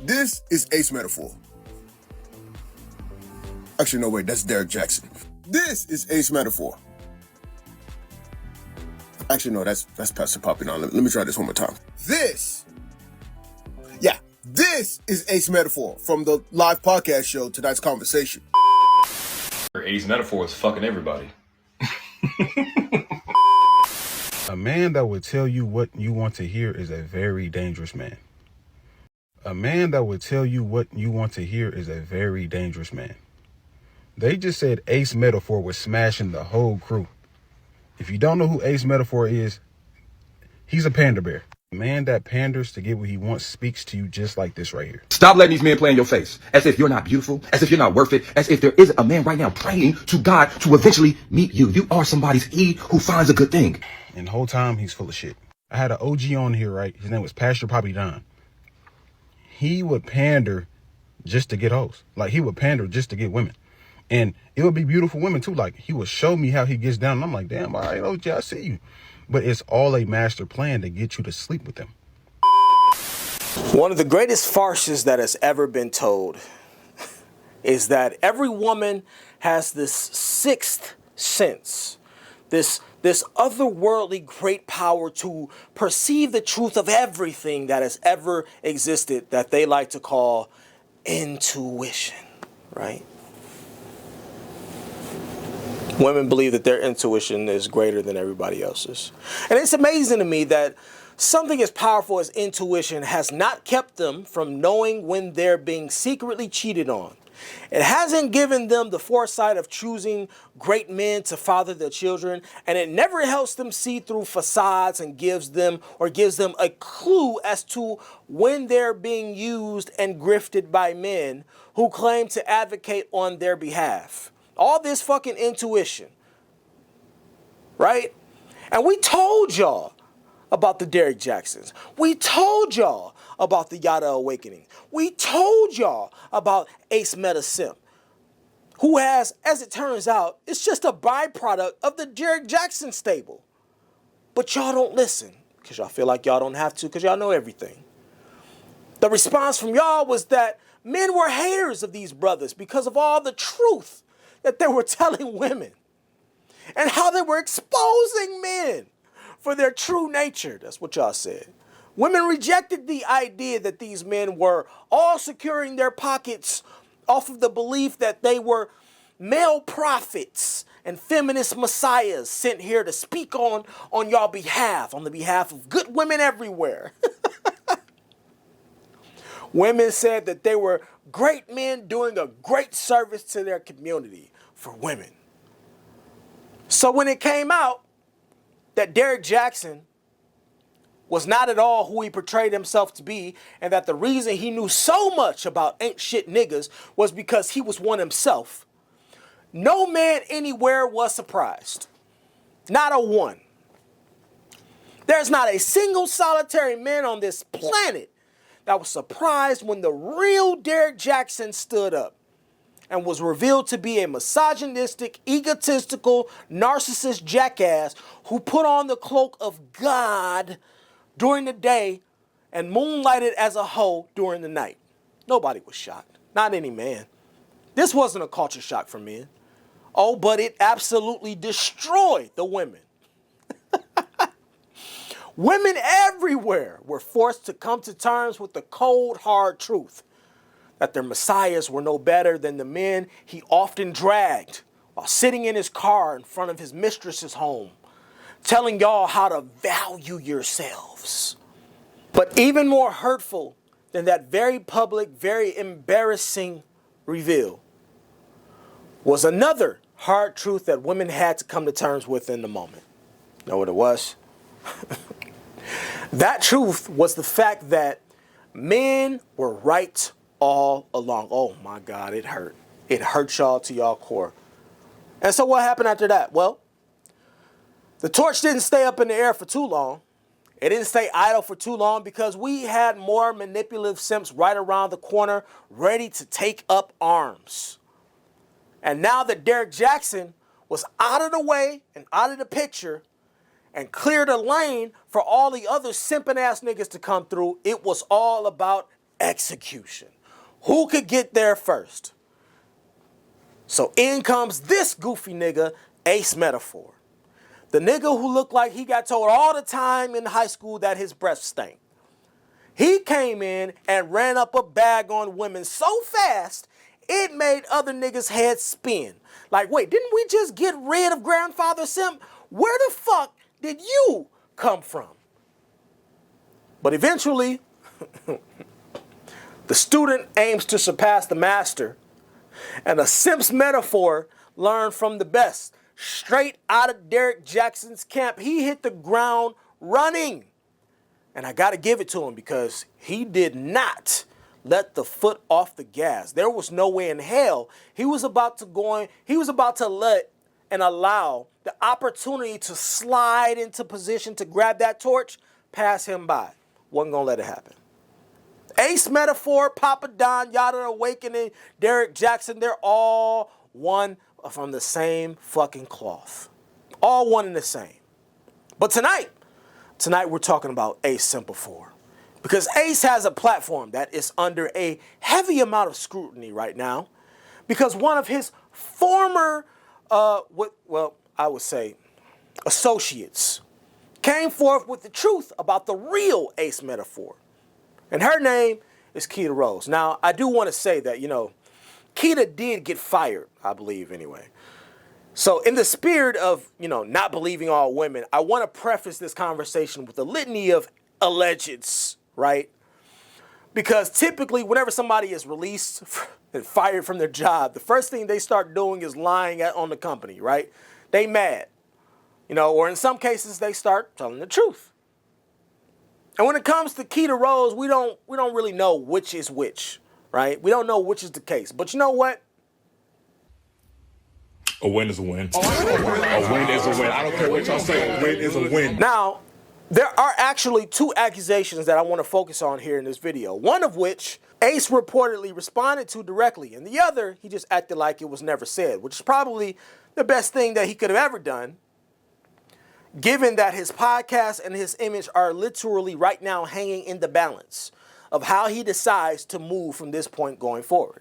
This is Ace Metaphor. Actually, no, wait, that's Derek Jackson. This is Ace Metaphor. Actually, no, that's Pastor Poppy. Now, let me try this one more time. This is Ace Metaphor from the live podcast show, Tonight's Conversation. Ace Metaphor is fucking everybody. A man that would tell you what you want to hear is a very dangerous man. A man that would tell you what you want to hear is a very dangerous man. They just said Ace Metaphor was smashing the whole crew. If you don't know who Ace Metaphor is, he's a pander bear. A man that panders to get what he wants speaks to you just like this right here. Stop letting these men play in your face as if you're not beautiful, as if you're not worth it, as if there is a man right now praying to God to eventually meet you. You are somebody's he who finds a good thing. And the whole time he's full of shit. I had an OG on here, right? His name was Pastor Poppy Don. He would pander just to get hoes. Like, he would pander just to get women. And it would be beautiful women too. Like, he would show me how he gets down. And I'm like, damn, all right, OG, I see you. But it's all a master plan to get you to sleep with them. One of the greatest farces that has ever been told is that every woman has this sixth sense, this otherworldly great power to perceive the truth of everything that has ever existed that they like to call intuition, right? Women believe that their intuition is greater than everybody else's. And it's amazing to me that something as powerful as intuition has not kept them from knowing when they're being secretly cheated on. It hasn't given them the foresight of choosing great men to father their children, and it never helps them see through facades and gives them a clue as to when they're being used and grifted by men who claim to advocate on their behalf. All this fucking intuition, right? And we told y'all about the Derek Jacksons. We told y'all about the Yada Awakening. We told y'all about Ace Meta Simp, who has, as it turns out, it's just a byproduct of the Derek Jackson stable. But y'all don't listen because y'all feel like y'all don't have to because y'all know everything. The response from y'all was that men were haters of these brothers because of all the truth that they were telling women and how they were exposing men for their true nature. That's what y'all said. Women rejected the idea that these men were all securing their pockets off of the belief that they were male prophets and feminist messiahs sent here to speak on y'all behalf, on the behalf of good women everywhere. Women said that they were great men doing a great service to their community for women. So when it came out that Derek Jackson was not at all who he portrayed himself to be, and that the reason he knew so much about ain't shit niggas was because he was one himself, no man anywhere was surprised. Not a one. There's not a single solitary man on this planet that was surprised when the real Derek Jackson stood up and was revealed to be a misogynistic, egotistical, narcissist jackass who put on the cloak of God during the day and moonlighted as a hoe during the night. Nobody was shocked. Not any man. This wasn't a culture shock for men. Oh, but it absolutely destroyed the women. Women everywhere were forced to come to terms with the cold, hard truth that their messiahs were no better than the men he often dragged while sitting in his car in front of his mistress's home, telling y'all how to value yourselves. But even more hurtful than that very public, very embarrassing reveal was another hard truth that women had to come to terms with in the moment. Know what it was? That truth was the fact that men were right all along. Oh my God, it hurt. It hurt y'all to y'all core. And so what happened after that? Well, the torch didn't stay up in the air for too long. It didn't stay idle for too long because we had more manipulative simps right around the corner ready to take up arms. And now that Derek Jackson was out of the way and out of the picture and cleared a lane for all the other simping ass niggas to come through, it was all about execution. Who could get there first? So in comes this goofy nigga, Ace Metaphor. The nigga who looked like he got told all the time in high school that his breath stank. He came in and ran up a bag on women so fast, it made other niggas' heads spin. Like, wait, didn't we just get rid of Grandfather Simp? Where the fuck did you come from? But eventually, the student aims to surpass the master, and a Simp's metaphor learned from the best. Straight out of Derek Jackson's camp, he hit the ground running. And I got to give it to him because he did not let the foot off the gas. There was no way in hell he was about to let and allow the opportunity to slide into position to grab that torch, pass him by. Wasn't going to let it happen. Ace Metaphor, Papa Don, Yada Awakening, Derek Jackson, they're all one from the same fucking cloth. All one and the same. But tonight we're talking about Ace Simple 4. Because Ace has a platform that is under a heavy amount of scrutiny right now. Because one of his former, associates came forth with the truth about the real Ace Metaphor. And her name is Keita Rose. Now, I do want to say that, Keita did get fired, I believe, anyway. So in the spirit of, not believing all women, I want to preface this conversation with a litany of allegeds, right? Because typically, whenever somebody is released and fired from their job, the first thing they start doing is lying on the company, right? They mad, or in some cases, they start telling the truth. And when it comes to Keita Rose, we don't really know which is which, right? We don't know which is the case. But you know what? A win is a win. A win is a win. I don't care what y'all say. A win is a win. Now, there are actually two accusations that I want to focus on here in this video. One of which Ace reportedly responded to directly. And the other, he just acted like it was never said, which is probably the best thing that he could have ever done, given that his podcast and his image are literally right now hanging in the balance of how he decides to move from this point going forward.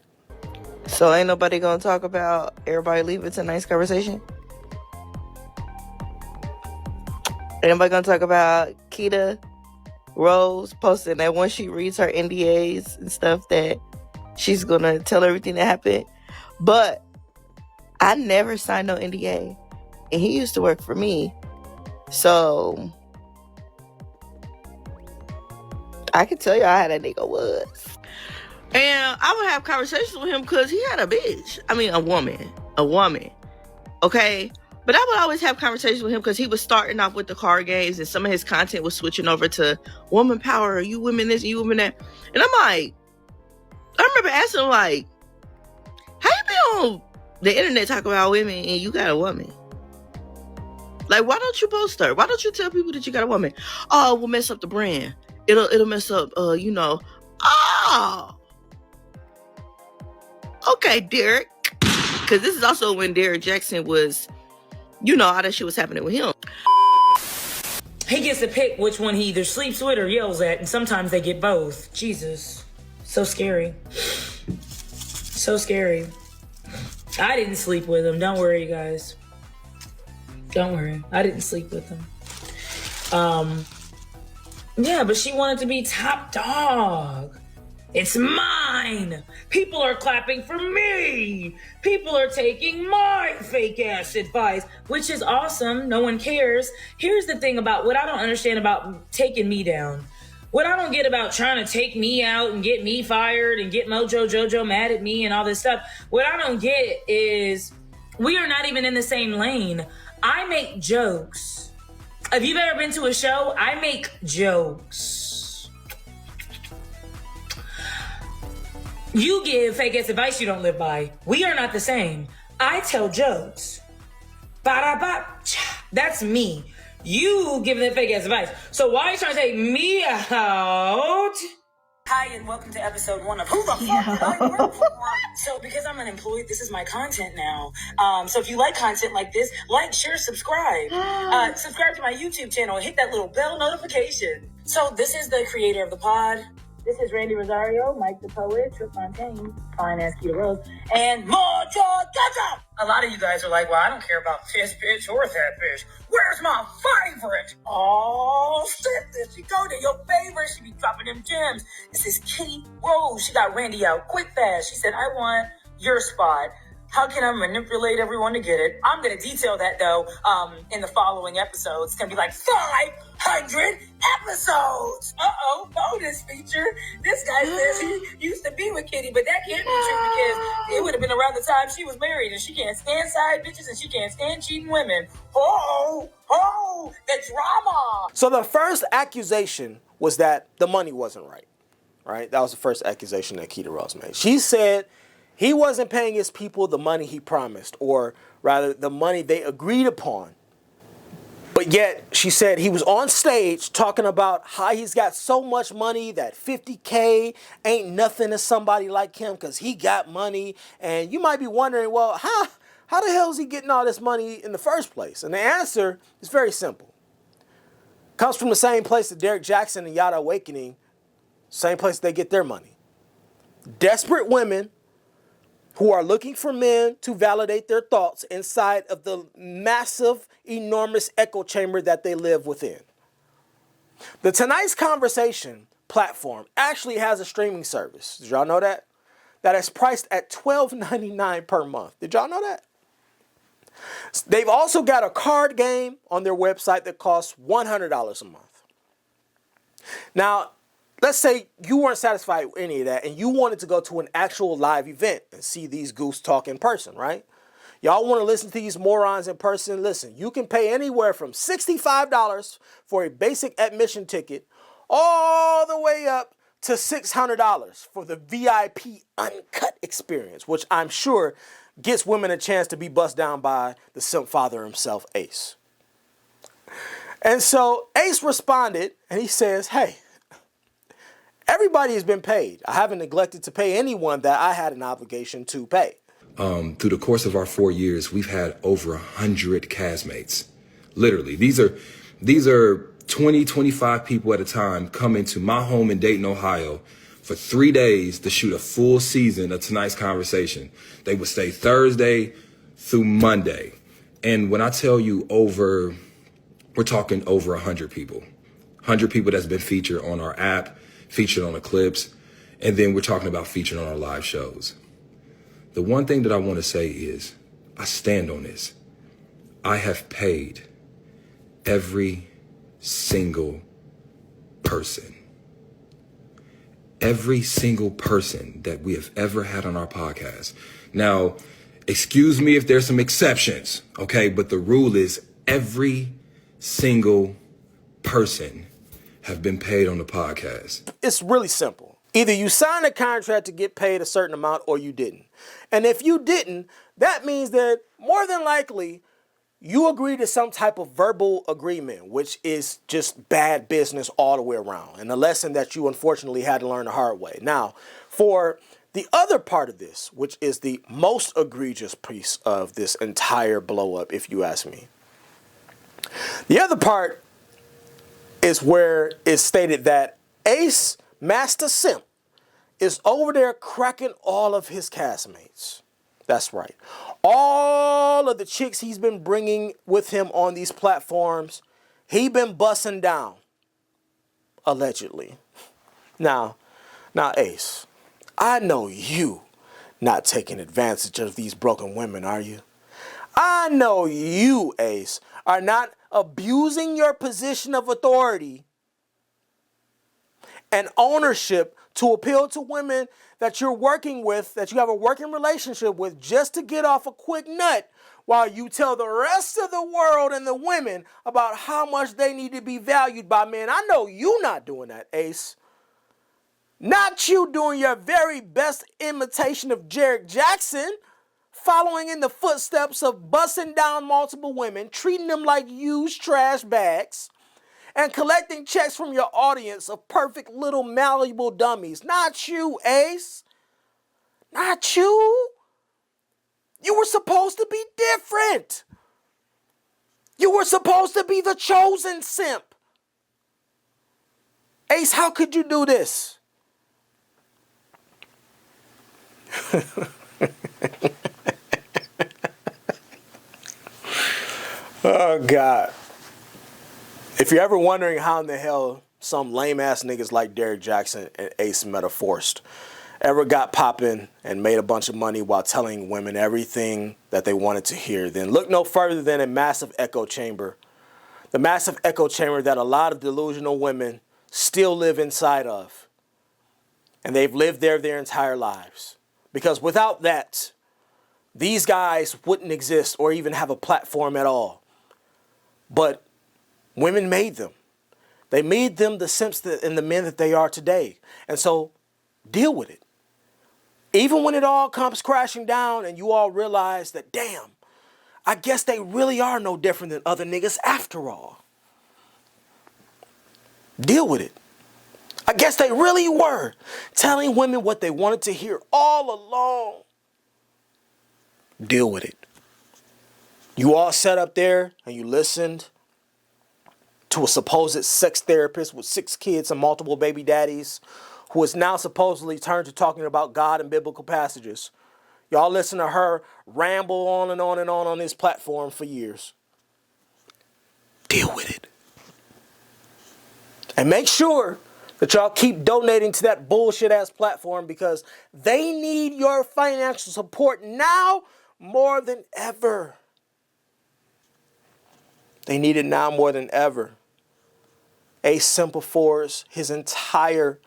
So ain't nobody gonna talk about everybody leave it to nice conversation? Ain't nobody gonna talk about Keita Rose posting that once she reads her NDAs and stuff that she's gonna tell everything that happened? But I never signed no NDA, and he used to work for me. So I can tell you how that nigga was. And I would have conversations with him because he had a bitch. I mean, a woman. Okay? But I would always have conversations with him because he was starting off with the card games and some of his content was switching over to woman power, you women this, you women that. And I'm like, I remember asking him, like, how you be on the internet talking about women and you got a woman? Like, why don't you post her? Why don't you tell people that you got a woman? Oh, we'll mess up the brand. It'll mess up, Oh. Okay, Derek. Because this is also when Derek Jackson was, all that shit was happening with him. He gets to pick which one he either sleeps with or yells at, and sometimes they get both. Jesus. So scary. So scary. I didn't sleep with him. Don't worry, you guys. Don't worry. I didn't sleep with him. Yeah, but she wanted to be top dog. It's mine. People are clapping for me. People are taking my fake ass advice, which is awesome. No one cares. Here's the thing about what I don't understand about taking me down. What I don't get about trying to take me out and get me fired and get Mojo Jojo mad at me and all this stuff. What I don't get is we are not even in the same lane. I make jokes. If you've ever been to a show, I make jokes. You give fake ass advice you don't live by. We are not the same. I tell jokes. Ba-da-ba-cha. That's me. You give them fake ass advice. So why are you trying to take me out? Hi, and welcome to episode 1 of Who the Fuck Did I Work For? So because I'm unemployed, this is my content now. So if you like content like this, like, share, subscribe. Subscribe to my YouTube channel and hit that little bell notification. So this is the creator of the pod. This is Randy Rosario, Mike the Poet, Trip Fontaine, Fine Ass Keita Rose, and Mojo Ketchup! A lot of you guys are like, well, I don't care about this bitch or that bitch. Where's my favorite? Oh, shit, there she go to your favorite. She be dropping them gems. This is Kitty Rose. She got Randy out quick fast. She said, I want your spot. How can I manipulate everyone to get it? I'm going to detail that, though, in the following episodes. It's going to be like 500 episodes. Uh-oh, bonus feature. This guy says he used to be with Kitty, but that can't be true because it would have been around the time she was married, and she can't stand side bitches, and she can't stand cheating women. Oh, the drama. So the first accusation was that the money wasn't right? That was the first accusation that Keita Rose made. She said he wasn't paying his people the money he promised, or rather the money they agreed upon. But yet, she said he was on stage talking about how he's got so much money that 50K ain't nothing to somebody like him because he got money. And you might be wondering, well, how the hell is he getting all this money in the first place? And the answer is very simple. Comes from the same place that Derek Jackson and Yada Awakening, same place they get their money. Desperate women who are looking for men to validate their thoughts inside of the massive, enormous echo chamber that they live within. The Tonight's Conversation platform actually has a streaming service. Did y'all know that? That is priced at $12.99 per month. Did y'all know that? They've also got a card game on their website that costs $100 a month. Now, let's say you weren't satisfied with any of that and you wanted to go to an actual live event and see these goose talk in person, right? Y'all want to listen to these morons in person? Listen, you can pay anywhere from $65 for a basic admission ticket all the way up to $600 for the VIP uncut experience, which I'm sure gets women a chance to be bust down by the simp father himself, Ace. And so Ace responded and he says, hey, everybody has been paid. I haven't neglected to pay anyone that I had an obligation to pay. Through the course of our 4 years, we've had over 100 castmates. Literally, these are 20, 25 people at a time coming to my home in Dayton, Ohio for 3 days to shoot a full season of Tonight's Conversation. They would stay Thursday through Monday. And when I tell you we're talking over 100 people. 100 people that's been featured on our app, featured on Eclipse, and then we're talking about featured on our live shows. The one thing that I want to say is, I stand on this. I have paid every single person. Every single person that we have ever had on our podcast. Now, excuse me if there's some exceptions, okay? But the rule is every single person have been paid on the podcast. It's really simple. Either you signed a contract to get paid a certain amount or you didn't. And if you didn't, that means that more than likely you agreed to some type of verbal agreement, which is just bad business all the way around. And a lesson that you unfortunately had to learn the hard way. Now, for the other part of this, which is the most egregious piece of this entire blow up, if you ask me. The other part is where it's stated that Ace Master Simp is over there cracking all of his castmates. That's right. All of the chicks he's been bringing with him on these platforms, he been busting down. Allegedly. Now, Ace, I know you not taking advantage of these broken women, are you? I know you, Ace, are not abusing your position of authority and ownership to appeal to women that you're working with, that you have a working relationship with, just to get off a quick nut while you tell the rest of the world and the women about how much they need to be valued by men. I know you not doing that, Ace. Not you doing your very best imitation of Derek Jackson, following in the footsteps of busting down multiple women, treating them like used trash bags, and collecting checks from your audience of perfect little malleable dummies. Not you, Ace. Not you. You were supposed to be different. You were supposed to be the chosen simp. Ace, how could you do this? Oh, God. If you're ever wondering how in the hell some lame-ass niggas like Derek Jackson and Ace Metaforced ever got popping and made a bunch of money while telling women everything that they wanted to hear, then look no further than a massive echo chamber. The massive echo chamber that a lot of delusional women still live inside of. And they've lived there their entire lives. Because without that, these guys wouldn't exist or even have a platform at all. But women made them. They made them the simps and the men that they are today. And so deal with it. Even when it all comes crashing down and you all realize that, damn, I guess they really are no different than other niggas after all. Deal with it. I guess they really were telling women what they wanted to hear all along. Deal with it. You all sat up there and you listened to a supposed sex therapist with 6 kids and multiple baby daddies who is now supposedly turned to talking about God and biblical passages. Y'all listen to her ramble on and on and on this platform for years. Deal with it. And make sure that y'all keep donating to that bullshit ass platform because they need your financial support now more than ever. They need it now more than ever. Ace Simple Fours, his entire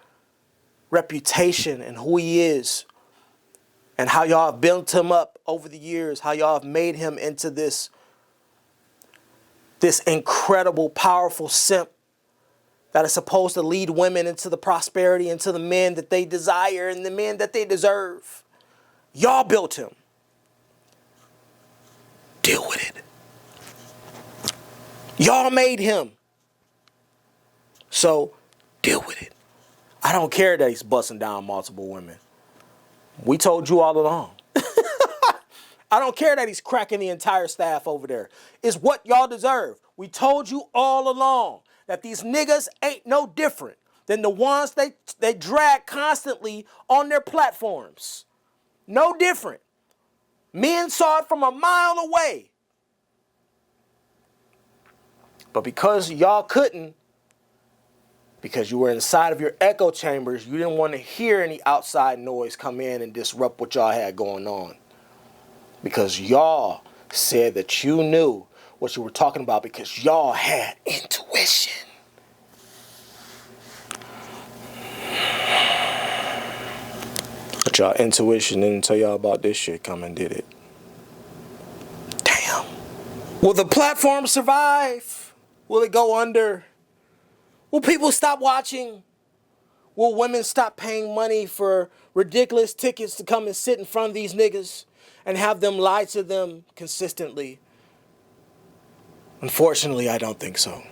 reputation and who he is and how y'all have built him up over the years, how y'all have made him into this incredible, powerful simp that is supposed to lead women into the prosperity, into the men that they desire and the men that they deserve. Y'all built him. Deal with it. Y'all made him. So, deal with it. I don't care that he's busting down multiple women. We told you all along. I don't care that he's cracking the entire staff over there. It's what y'all deserve. We told you all along that these niggas ain't no different than the ones they drag constantly on their platforms. No different. Men saw it from a mile away. But because y'all couldn't, because you were inside of your echo chambers, you didn't want to hear any outside noise come in and disrupt what y'all had going on. Because y'all said that you knew what you were talking about because y'all had intuition. But y'all intuition didn't tell y'all about this shit coming, did it? Damn. Will the platform survive? Will it go under? Will people stop watching? Will women stop paying money for ridiculous tickets to come and sit in front of these niggas and have them lie to them consistently? Unfortunately, I don't think so.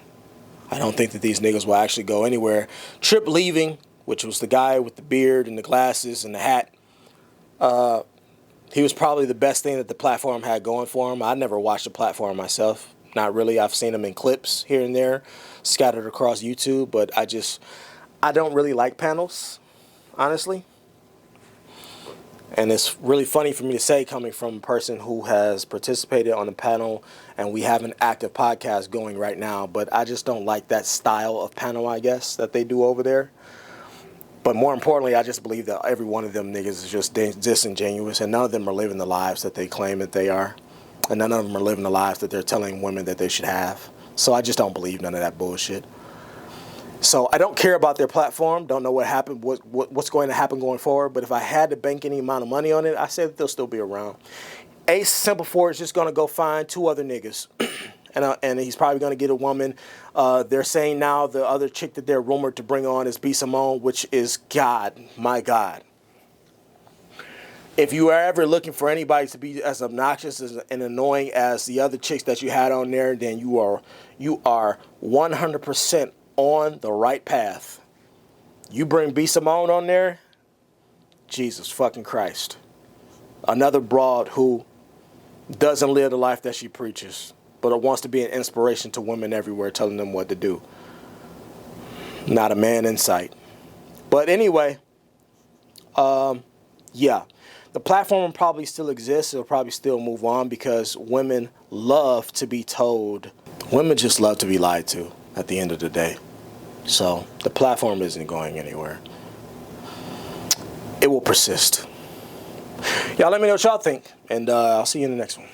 I don't think that these niggas will actually go anywhere. Trip Leaving, which was the guy with the beard and the glasses and the hat, he was probably the best thing that the platform had going for him. I never watched the platform myself. Not really. I've seen him in clips here and there, scattered across YouTube, but I don't really like panels, honestly. And it's really funny for me to say coming from a person who has participated on a panel and we have an active podcast going right now, but I just don't like that style of panel, I guess, that they do over there. But more importantly, I just believe that every one of them niggas is just disingenuous and none of them are living the lives that they claim that they are. And none of them are living the lives that they're telling women that they should have. So I just don't believe none of that bullshit. So I don't care about their platform. Don't know what happened, what's going to happen going forward. But if I had to bank any amount of money on it, I say that they'll still be around. Ace Simple Four is just going to go find 2 other niggas. and he's probably going to get a woman. They're saying now the other chick that they're rumored to bring on is B. Simone, which is God, my God. If you are ever looking for anybody to be as obnoxious and annoying as the other chicks that you had on there, then you are 100% on the right path. You bring B. Simone on there, Jesus fucking Christ. Another broad who doesn't live the life that she preaches, but wants to be an inspiration to women everywhere, telling them what to do. Not a man in sight. But anyway, yeah, the platform will probably still exist. It'll probably still move on because women love to be told. Women just love to be lied to at the end of the day. So the platform isn't going anywhere. It will persist. Y'all let me know what y'all think, and I'll see you in the next one.